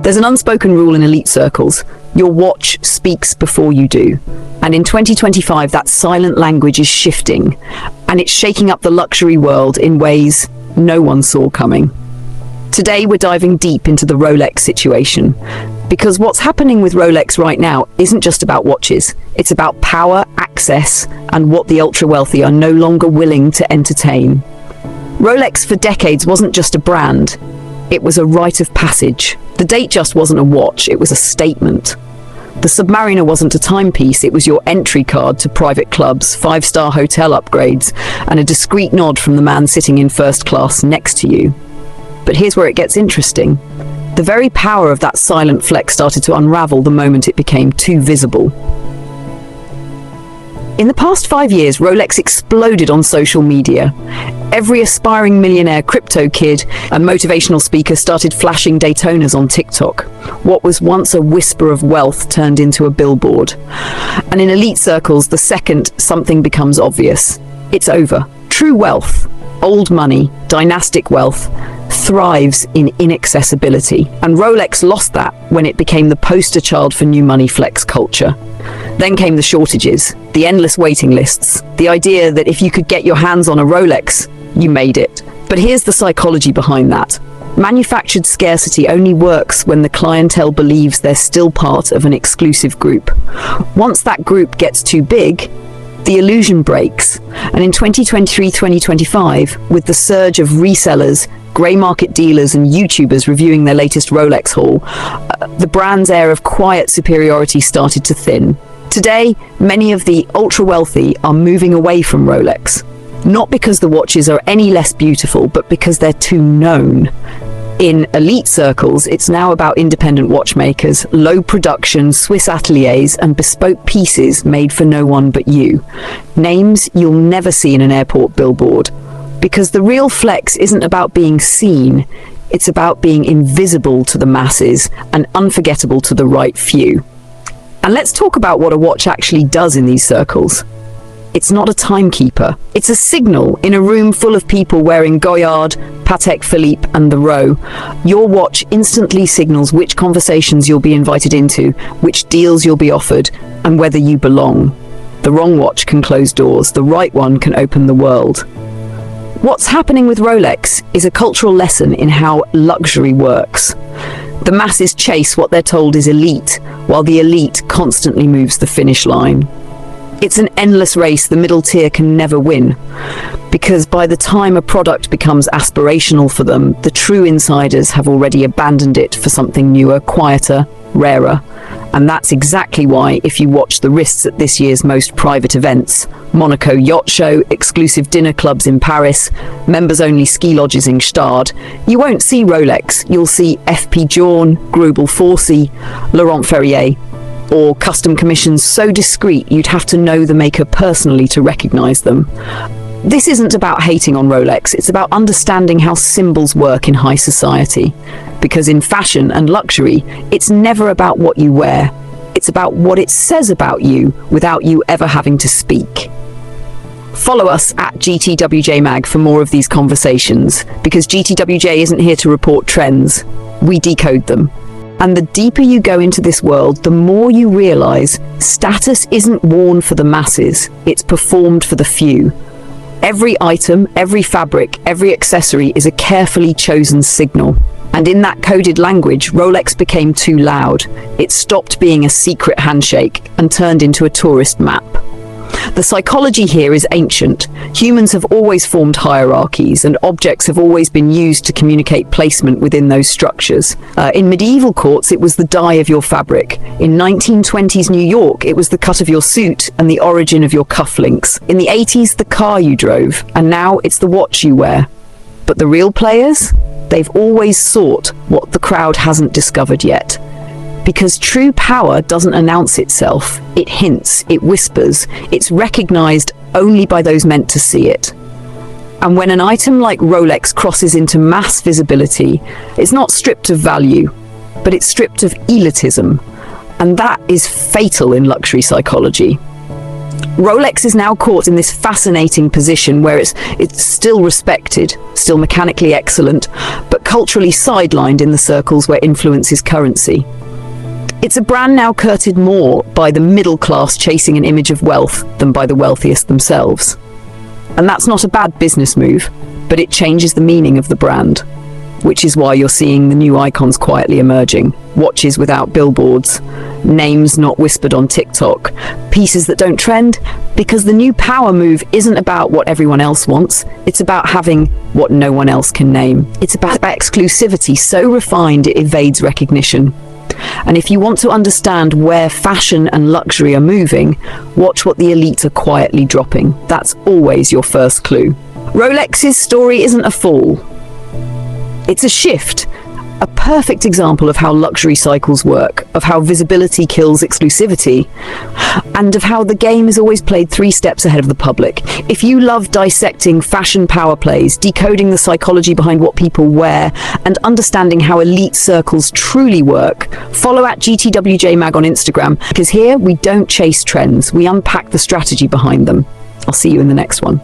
There's an unspoken rule in elite circles. Your watch speaks before you do. And in 2025, that silent language is shifting, and it's shaking up the luxury world in ways no one saw coming. Today, we're diving deep into the Rolex situation, because what's happening with Rolex right now isn't just about watches. It's about power, access, and what the ultra-wealthy are no longer willing to entertain. Rolex for decades wasn't just a brand, it was a rite of passage. The date just wasn't a watch, it was a statement. The Submariner wasn't a timepiece, it was your entry card to private clubs, five-star hotel upgrades, and a discreet nod from the man sitting in first class next to you. But here's where it gets interesting. The very power of that silent flex started to unravel the moment it became too visible. In the past 5 years, Rolex exploded on social media. Every aspiring millionaire crypto kid and motivational speaker started flashing Daytonas on TikTok. What was once a whisper of wealth turned into a billboard. And in elite circles, the second something becomes obvious, it's over. True wealth, old money, dynastic wealth, thrives in inaccessibility. And Rolex lost that when it became the poster child for new money flex culture. Then came the shortages, the endless waiting lists, the idea that if you could get your hands on a Rolex, you made it. But here's the psychology behind that. Manufactured scarcity only works when the clientele believes they're still part of an exclusive group. Once that group gets too big, the illusion breaks. And in 2023-2025, with the surge of resellers, grey market dealers and YouTubers reviewing their latest Rolex haul, the brand's air of quiet superiority started to thin. Today, many of the ultra-wealthy are moving away from Rolex. Not because the watches are any less beautiful, but because they're too known. In elite circles, it's now about independent watchmakers, low production Swiss ateliers, and bespoke pieces made for no one but you. Names you'll never see in an airport billboard. Because the real flex isn't about being seen, it's about being invisible to the masses and unforgettable to the right few. And let's talk about what a watch actually does in these circles. It's not a timekeeper. It's a signal in a room full of people wearing Goyard, Patek Philippe and the Row. Your watch instantly signals which conversations you'll be invited into, which deals you'll be offered, and whether you belong. The wrong watch can close doors, the right one can open the world. What's happening with Rolex is a cultural lesson in how luxury works. The masses chase what they're told is elite, while the elite constantly moves the finish line. It's an endless race the middle tier can never win, because by the time a product becomes aspirational for them, the true insiders have already abandoned it for something newer, quieter, rarer. And that's exactly why, if you watch the wrists at this year's most private events, Monaco Yacht Show, exclusive dinner clubs in Paris, members-only ski lodges in Gstaad, you won't see Rolex, you'll see FP Journe, Greubel Forsey, Laurent Ferrier, or custom commissions so discreet you'd have to know the maker personally to recognize them. This isn't about hating on Rolex, it's about understanding how symbols work in high society. Because in fashion and luxury, it's never about what you wear. It's about what it says about you without you ever having to speak. Follow us at GTWJ Mag for more of these conversations, because GTWJ isn't here to report trends, we decode them. And the deeper you go into this world, the more you realize status isn't worn for the masses, it's performed for the few. Every item, every fabric, every accessory is a carefully chosen signal. And in that coded language, Rolex became too loud. It stopped being a secret handshake and turned into a tourist map. The psychology here is ancient. Humans have always formed hierarchies, and objects have always been used to communicate placement within those structures. In medieval courts, it was the dye of your fabric. In 1920s New York, it was the cut of your suit and the origin of your cufflinks. In the 80s, the car you drove, and now it's the watch you wear. But the real players? They've always sought what the crowd hasn't discovered yet. Because true power doesn't announce itself, it hints, it whispers, it's recognized only by those meant to see it. And when an item like Rolex crosses into mass visibility, it's not stripped of value, but it's stripped of elitism. And that is fatal in luxury psychology. Rolex is now caught in this fascinating position where it's still respected, still mechanically excellent, but culturally sidelined in the circles where influence is currency. It's a brand now courted more by the middle class chasing an image of wealth than by the wealthiest themselves. And that's not a bad business move, but it changes the meaning of the brand, which is why you're seeing the new icons quietly emerging. Watches without billboards, names not whispered on TikTok, pieces that don't trend, because the new power move isn't about what everyone else wants, it's about having what no one else can name. It's about exclusivity so refined it evades recognition. And if you want to understand where fashion and luxury are moving, watch what the elite are quietly dropping. That's always your first clue. Rolex's story isn't a fall. It's a shift, a perfect example of how luxury cycles work, of how visibility kills exclusivity, and of how the game is always played 3 steps ahead of the public. If you love dissecting fashion power plays, decoding the psychology behind what people wear, and understanding how elite circles truly work, follow at GTWJMag on Instagram, because here we don't chase trends, we unpack the strategy behind them. I'll see you in the next one.